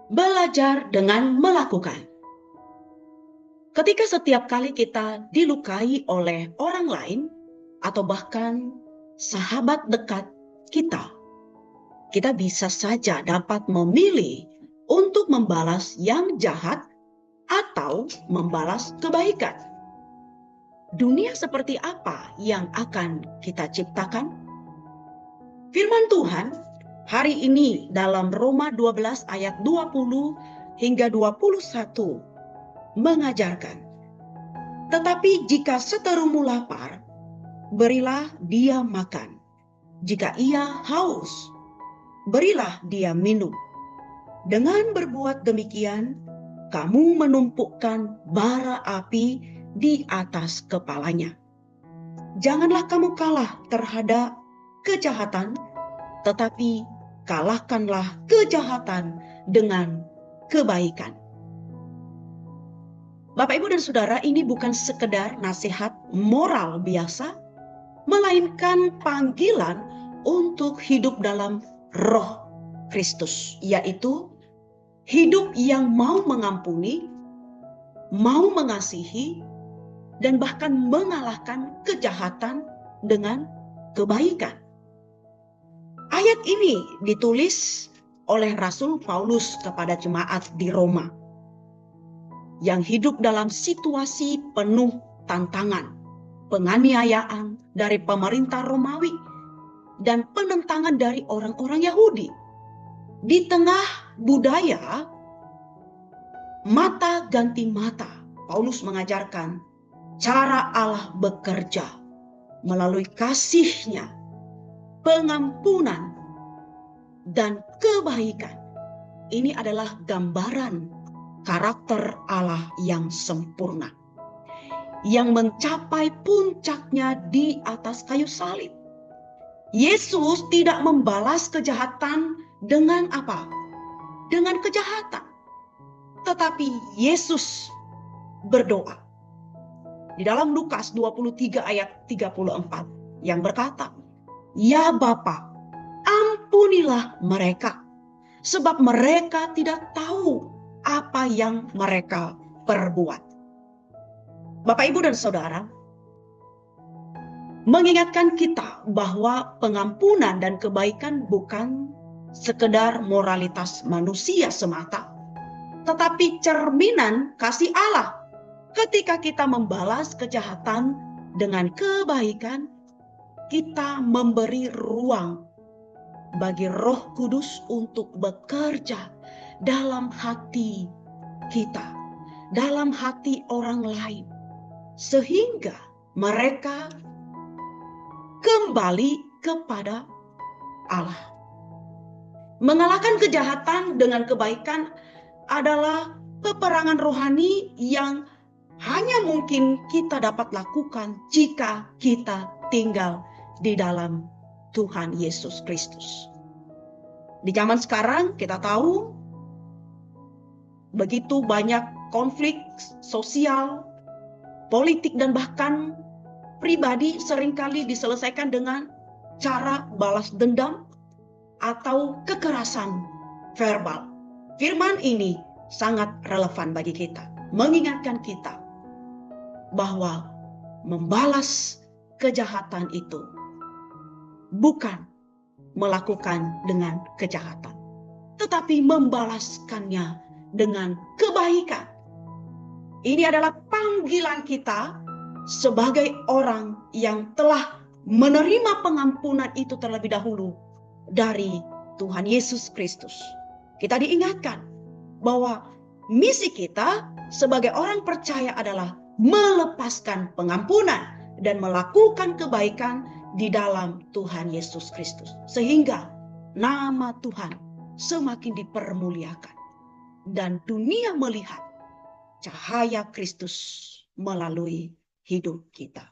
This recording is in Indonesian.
Belajar dengan melakukan. Ketika setiap kali kita dilukai oleh orang lain atau bahkan sahabat dekat kita, kita bisa saja dapat memilih untuk membalas yang jahat atau membalas kebaikan. Dunia seperti apa yang akan kita ciptakan? Firman Tuhan hari ini dalam Roma 12 ayat 20 hingga 21 mengajarkan, tetapi jika seterumu lapar, berilah dia makan. Jika ia haus, berilah dia minum. Dengan berbuat demikian, kamu menumpukan bara api di atas kepalanya. Janganlah kamu kalah terhadap kejahatan, tetapi kalahkanlah kejahatan dengan kebaikan. Bapak, Ibu, dan Saudara, ini bukan sekedar nasihat moral biasa, melainkan panggilan untuk hidup dalam roh Kristus, yaitu hidup yang mau mengampuni, mau mengasihi, dan bahkan mengalahkan kejahatan dengan kebaikan. Ayat ini ditulis oleh Rasul Paulus kepada jemaat di Roma yang hidup dalam situasi penuh tantangan, penganiayaan dari pemerintah Romawi, dan penentangan dari orang-orang Yahudi. Di tengah budaya mata ganti mata, Paulus mengajarkan cara Allah bekerja melalui kasih-Nya, pengampunan, dan kebaikan. Ini adalah gambaran karakter Allah yang sempurna, yang mencapai puncaknya di atas kayu salib. Yesus tidak membalas kejahatan dengan apa? Dengan kejahatan. Tetapi Yesus berdoa. Di dalam Lukas 23 ayat 34 yang berkata, "Ya Bapa, ampunilah mereka, sebab mereka tidak tahu apa yang mereka perbuat." Bapak, Ibu, dan Saudara, mengingatkan kita bahwa pengampunan dan kebaikan bukan sekedar moralitas manusia semata, tetapi cerminan kasih Allah. Ketika kita membalas kejahatan dengan kebaikan, kita memberi ruang bagi Roh Kudus untuk bekerja dalam hati kita, dalam hati orang lain, sehingga mereka kembali kepada Allah. Mengalahkan kejahatan dengan kebaikan adalah peperangan rohani yang hanya mungkin kita dapat lakukan jika kita tinggal di dalam Tuhan Yesus Kristus. Di zaman sekarang kita tahu begitu banyak konflik sosial, politik, dan bahkan pribadi seringkali diselesaikan dengan cara balas dendam atau kekerasan verbal. Firman ini sangat relevan bagi kita, mengingatkan kita bahwa membalas kejahatan itu bukan melakukan dengan kejahatan, tetapi membalaskannya dengan kebaikan. Ini adalah panggilan kita sebagai orang yang telah menerima pengampunan itu terlebih dahulu dari Tuhan Yesus Kristus. Kita diingatkan bahwa misi kita sebagai orang percaya adalah melepaskan pengampunan dan melakukan kebaikan di dalam Tuhan Yesus Kristus, sehingga nama Tuhan semakin dipermuliakan dan dunia melihat cahaya Kristus melalui hidup kita.